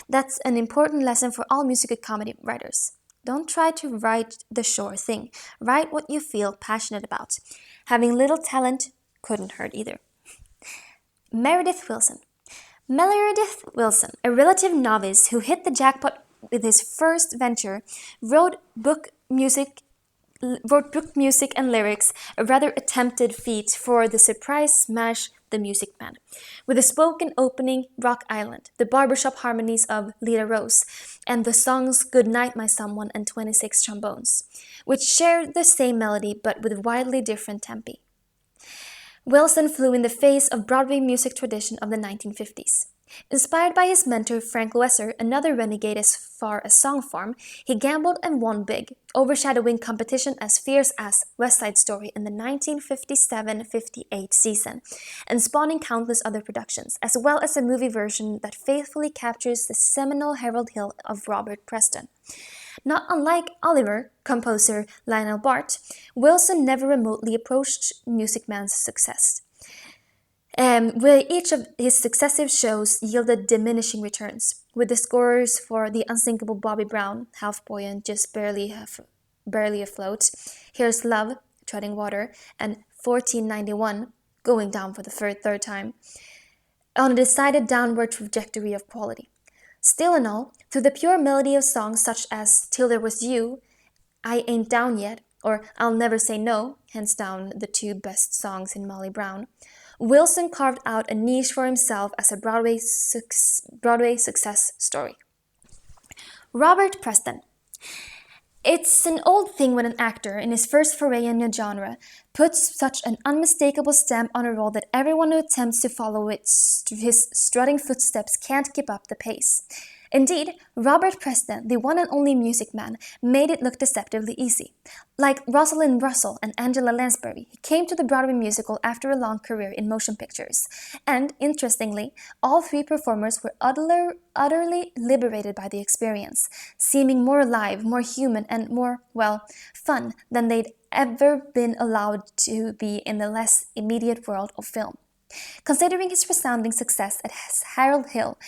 That's an important lesson for all musical comedy writers. Don't try to write the sure thing. Write what you feel passionate about. Having little talent couldn't hurt either. Meredith Wilson. Meredith Wilson, a relative novice who hit the jackpot with his first venture, wrote book music and lyrics, a rather attempted feat for the surprise smash The Music Man, with a spoken opening Rock Island, the barbershop harmonies of Lita Rose, and the songs Good Night My Someone and 26 Trombones, which shared the same melody but with widely different tempi. Wilson flew in the face of Broadway music tradition of the 1950s. Inspired by his mentor Frank Loesser, another renegade as far as song form, he gambled and won big, overshadowing competition as fierce as West Side Story in the 1957-58 season, and spawning countless other productions, as well as a movie version that faithfully captures the seminal Harold Hill of Robert Preston. Not unlike Oliver composer Lionel Bart, Wilson never remotely approached Music Man's success. Where each of his successive shows yielded diminishing returns, with the scores for The Unsinkable Bobby Brown, Half Boy and Just Barely Afloat, Here's Love, Treading Water, and 1491, going down for the third time, on a decided downward trajectory of quality. Still in all, through the pure melody of songs such as Till There Was You, I Ain't Down Yet, or I'll Never Say No, hands down the two best songs in Molly Brown, Wilson carved out a niche for himself as a Broadway success story. Robert Preston. It's an old thing when an actor, in his first foray in a genre, puts such an unmistakable stamp on a role that everyone who attempts to follow his strutting footsteps can't keep up the pace. Indeed, Robert Preston, the one and only Music Man, made it look deceptively easy. Like Rosalind Russell and Angela Lansbury, he came to the Broadway musical after a long career in motion pictures. And, interestingly, all three performers were utterly liberated by the experience, seeming more alive, more human, and more, well, fun than they'd ever been allowed to be in the less immediate world of film. Considering his resounding success at Harold Hill,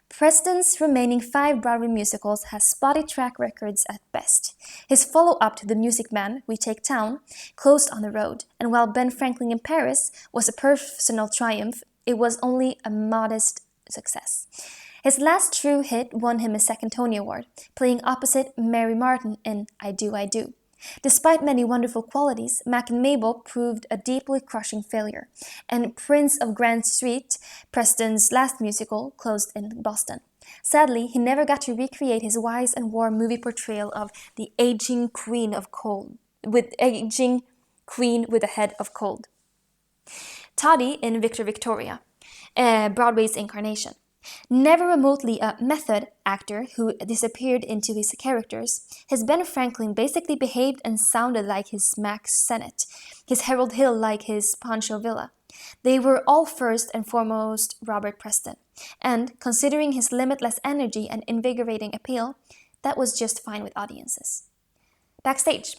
Preston's remaining 5 Broadway musicals has spotty track records at best. His follow-up to The Music Man, We Take Town, closed on the road, and while Ben Franklin in Paris was a personal triumph, it was only a modest success. His last true hit won him a second Tony Award, playing opposite Mary Martin in I Do, I Do. Despite many wonderful qualities, Mac and Mabel proved a deeply crushing failure, and Prince of Grand Street, Preston's last musical, closed in Boston. Sadly, he never got to recreate his wise and warm movie portrayal of the aging queen with a head of cold. Toddy in Victor Victoria, Broadway's incarnation. Never remotely a method actor who disappeared into his characters, his Ben Franklin basically behaved and sounded like his Max Sennett, his Harold Hill like his Pancho Villa. They were all first and foremost Robert Preston, and considering his limitless energy and invigorating appeal, that was just fine with audiences. Backstage.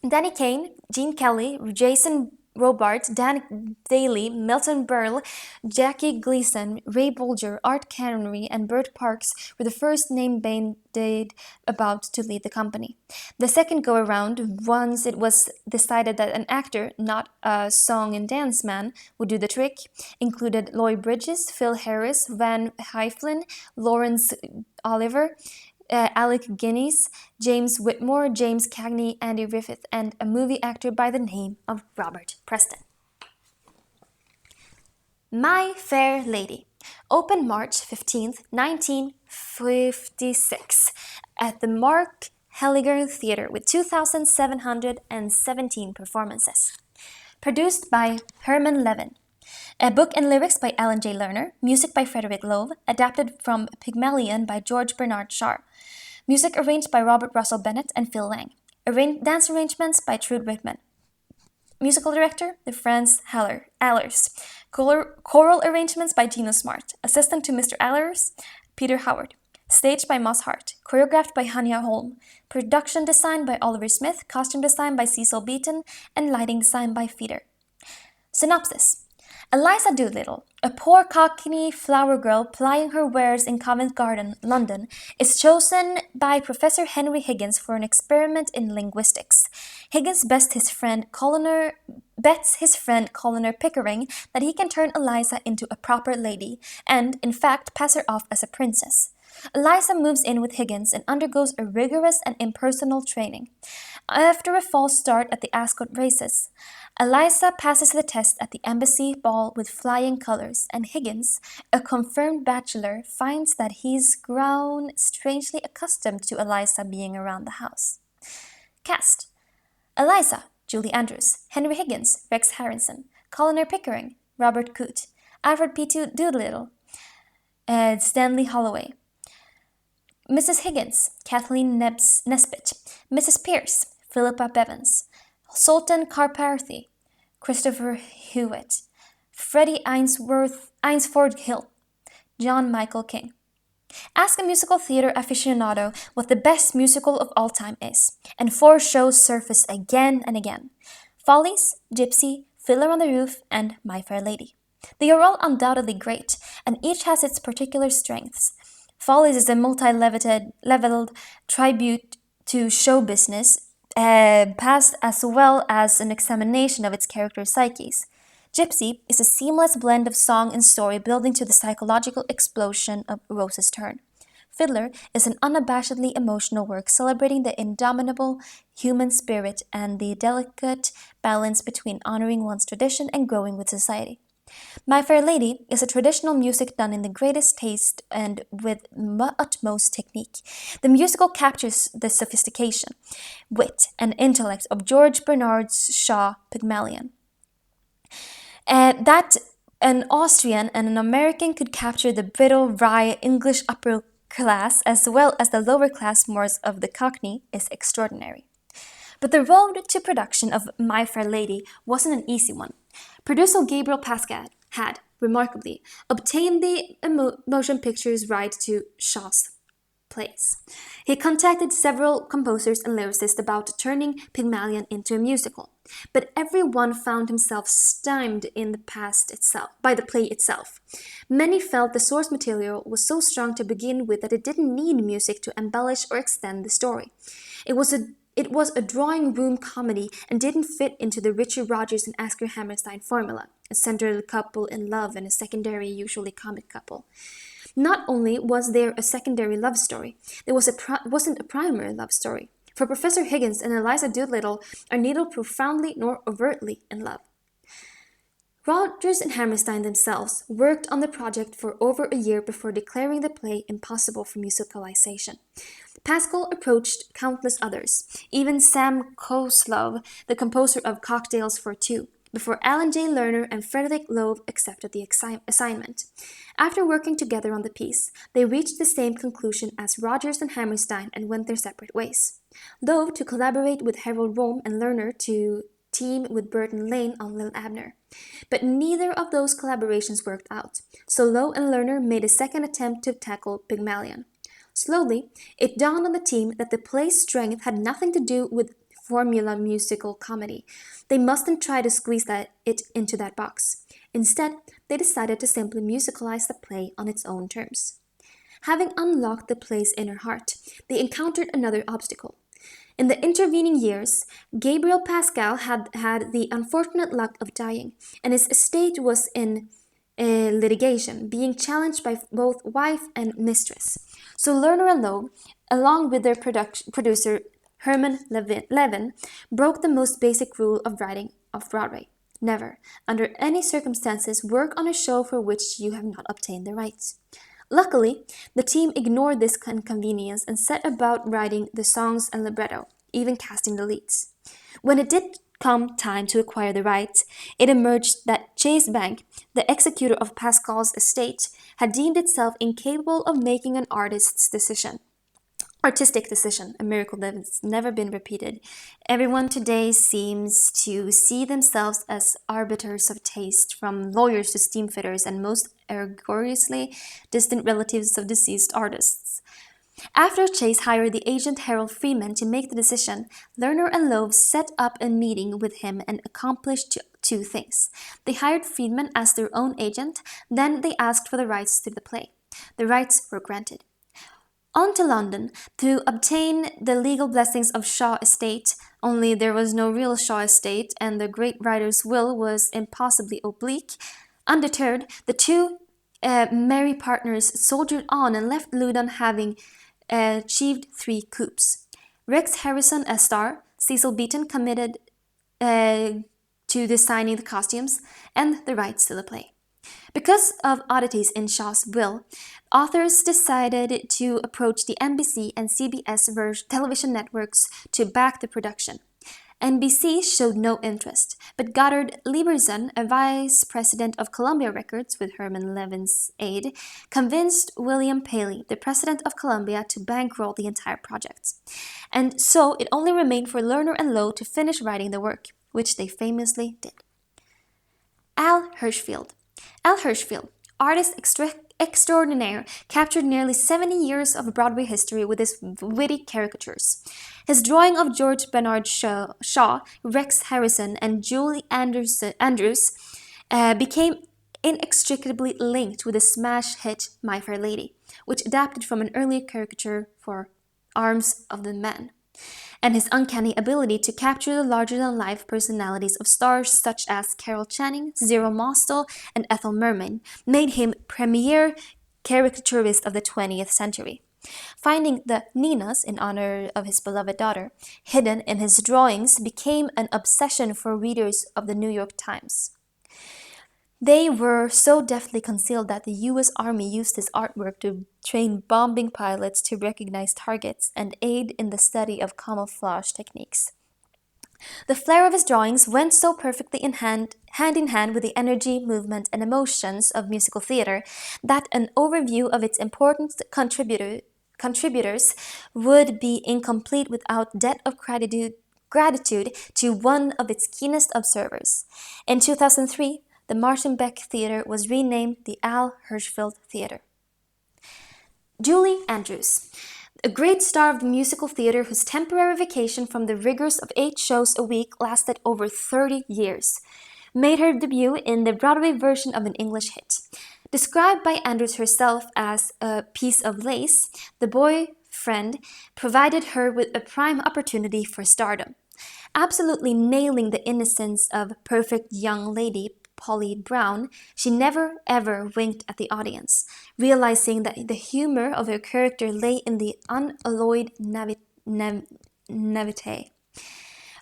Danny Kaye, Gene Kelly, Jason Robart, Dan Daly, Milton Berle, Jackie Gleason, Ray Bolger, Art Carney, and Bert Parks were the first name bandied about to lead the company. The second go-around, once it was decided that an actor, not a song and dance man, would do the trick, included Lloyd Bridges, Phil Harris, Van Heflin, Lawrence Oliver, Alec Guinness, James Whitmore, James Cagney, Andy Griffith, and a movie actor by the name of Robert Preston. My Fair Lady opened March 15, 1956 at the Mark Helliger Theatre with 2,717 performances. Produced by Herman Levin. A book and lyrics by Alan J. Lerner, music by Frederick Loeb, adapted from Pygmalion by George Bernard Shaw. Music arranged by Robert Russell Bennett and Phil Lang. Dance arrangements by Trude Whitman. Musical director, the Franz Allers. Choral arrangements by Gino Smart. Assistant to Mr. Allers, Peter Howard. Staged by Moss Hart. Choreographed by Hanya Holm. Production design by Oliver Smith. Costume design by Cecil Beaton. And lighting design by Feeder. Synopsis. Eliza Doolittle, a poor Cockney flower girl plying her wares in Covent Garden, London, is chosen by Professor Henry Higgins for an experiment in linguistics. Higgins bets his friend Coroner Pickering that he can turn Eliza into a proper lady and, in fact, pass her off as a princess. Eliza moves in with Higgins and undergoes a rigorous and impersonal training. After a false start at the Ascot races, Eliza passes the test at the embassy ball with flying colors, and Higgins, a confirmed bachelor, finds that he's grown strangely accustomed to Eliza being around the house. Cast: Eliza, Julie Andrews, Henry Higgins, Rex Harrison, Coroner Pickering, Robert Coote, Alfred P. Doolittle, Stanley Holloway. Mrs. Higgins, Kathleen Nesbitt, Mrs. Pierce, Philippa Bevans, Sultan Karparthy, Christopher Hewitt, Freddie Ainsford Hill, John Michael King. Ask a musical theater aficionado what the best musical of all time is, and 4 shows surface again and again. Follies, Gypsy, Fiddler on the Roof, and My Fair Lady. They are all undoubtedly great, and each has its particular strengths. Follies is a multi-leveled tribute to show business, past as well as an examination of its characters' psyches. Gypsy is a seamless blend of song and story building to the psychological explosion of Rose's Turn. Fiddler is an unabashedly emotional work celebrating the indomitable human spirit and the delicate balance between honoring one's tradition and growing with society. My Fair Lady is a traditional music done in the greatest taste and with utmost technique. The musical captures the sophistication, wit, and intellect of George Bernard Shaw Pygmalion. That an Austrian and an American could capture the brittle, wry English upper class as well as the lower class mores of the Cockney is extraordinary. But the road to production of My Fair Lady wasn't an easy one. Producer Gabriel Pascal had, remarkably, obtained the motion picture's right to Shaw's plays. He contacted several composers and lyricists about turning Pygmalion into a musical, but every one found himself stymied in the past itself by the play itself. Many felt the source material was so strong to begin with that it didn't need music to embellish or extend the story. It was a drawing room comedy and didn't fit into the Richard Rodgers and Oscar Hammerstein formula, a central couple in love and a secondary, usually comic couple. Not only was there a secondary love story, there wasn't a primary love story. For Professor Higgins and Eliza Doolittle are neither profoundly nor overtly in love. Rodgers and Hammerstein themselves worked on the project for over a year before declaring the play impossible for musicalization. Pascal approached countless others, even Sam Koslov, the composer of Cocktails for Two, before Alan J. Lerner and Frederick Loeb accepted the assignment. After working together on the piece, they reached the same conclusion as Rodgers and Hammerstein and went their separate ways. Loeb to collaborate with Harold Rome and Lerner to team with Burton Lane on Lil Abner. But neither of those collaborations worked out, so Lowe and Lerner made a second attempt to tackle Pygmalion. Slowly, it dawned on the team that the play's strength had nothing to do with formula musical comedy. They mustn't try to squeeze it into that box. Instead, they decided to simply musicalize the play on its own terms. Having unlocked the play's inner heart, they encountered another obstacle. In the intervening years, Gabriel Pascal had the unfortunate luck of dying, and his estate was in litigation, being challenged by both wife and mistress. So Lerner and Loeb, along with their producer Herman Levin, broke the most basic rule of writing of Broadway. Never, under any circumstances, work on a show for which you have not obtained the rights. Luckily, the team ignored this inconvenience and set about writing the songs and libretto, even casting the leads. When it did come time to acquire the rights, it emerged that Chase Bank, the executor of Pascal's estate, had deemed itself incapable of making an artistic decision, a miracle that has never been repeated. Everyone today seems to see themselves as arbiters of taste, from lawyers to steamfitters and most egregiously distant relatives of deceased artists. After Chase hired the agent Harold Freeman to make the decision, Lerner and Loeb set up a meeting with him and accomplished two things. They hired Freeman as their own agent, then they asked for the rights to the play. The rights were granted. On to London to obtain the legal blessings of Shaw Estate, only there was no real Shaw Estate and the great writer's will was impossibly oblique. Undeterred, the two merry partners soldiered on and left Loudon having achieved 3 coups. Rex Harrison as star, Cecil Beaton committed to designing the costumes and the rights to the play. Because of oddities in Shaw's will, authors decided to approach the NBC and CBS television networks to back the production. NBC showed no interest, but Goddard Lieberson, a vice president of Columbia Records with Herman Levin's aid, convinced William Paley, the president of Columbia, to bankroll the entire project. And so it only remained for Lerner and Lowe to finish writing the work, which they famously did. Al Hirschfeld, artist extraordinaire, captured nearly 70 years of Broadway history with his witty caricatures. His drawing of George Bernard Shaw, Rex Harrison, and Julie Andrews became inextricably linked with the smash hit My Fair Lady, which adapted from an earlier caricature for Arms of the Man. And his uncanny ability to capture the larger-than-life personalities of stars such as Carol Channing, Zero Mostel, and Ethel Merman made him premier caricaturist of the 20th century. Finding the Ninas, in honor of his beloved daughter, hidden in his drawings became an obsession for readers of the New York Times. They were so deftly concealed that the US Army used his artwork to train bombing pilots to recognize targets and aid in the study of camouflage techniques. The flair of his drawings went so perfectly hand in hand with the energy, movement, and emotions of musical theater that an overview of its important contributors would be incomplete without debt of gratitude to one of its keenest observers. In 2003, the Martin Beck Theater was renamed the Al Hirschfeld Theater. Julie Andrews, a great star of the musical theater whose temporary vacation from the rigors of 8 shows a week lasted over 30 years, made her debut in the Broadway version of an English hit. Described by Andrews herself as a piece of lace, the boyfriend provided her with a prime opportunity for stardom. Absolutely nailing the innocence of perfect young lady Polly Brown, she never ever winked at the audience, realizing that the humor of her character lay in the unalloyed naivete,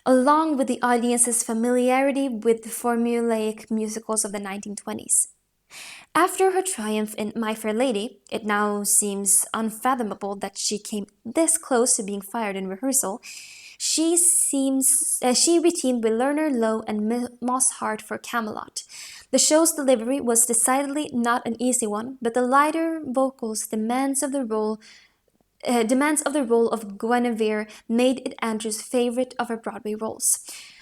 along with the audience's familiarity with the formulaic musicals of the 1920s. After her triumph in My Fair Lady, it now seems unfathomable that she came this close to being fired in rehearsal. She reteamed with Lerner Lowe and Moss Hart for Camelot. The show's delivery was decidedly not an easy one, but the lighter vocals demands of the role of Guinevere made it Andrews' favorite of her Broadway roles.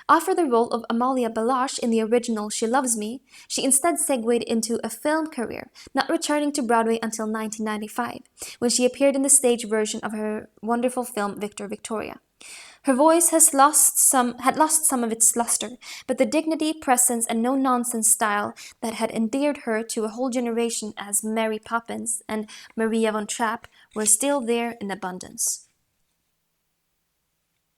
Offered the role of Amalia Balache in the original She Loves Me, she instead segued into a film career, not returning to Broadway until 1995, when she appeared in the stage version of her wonderful film Victor Victoria. Her voice had lost some of its luster, but the dignity, presence, and no-nonsense style that had endeared her to a whole generation as Mary Poppins and Maria von Trapp were still there in abundance.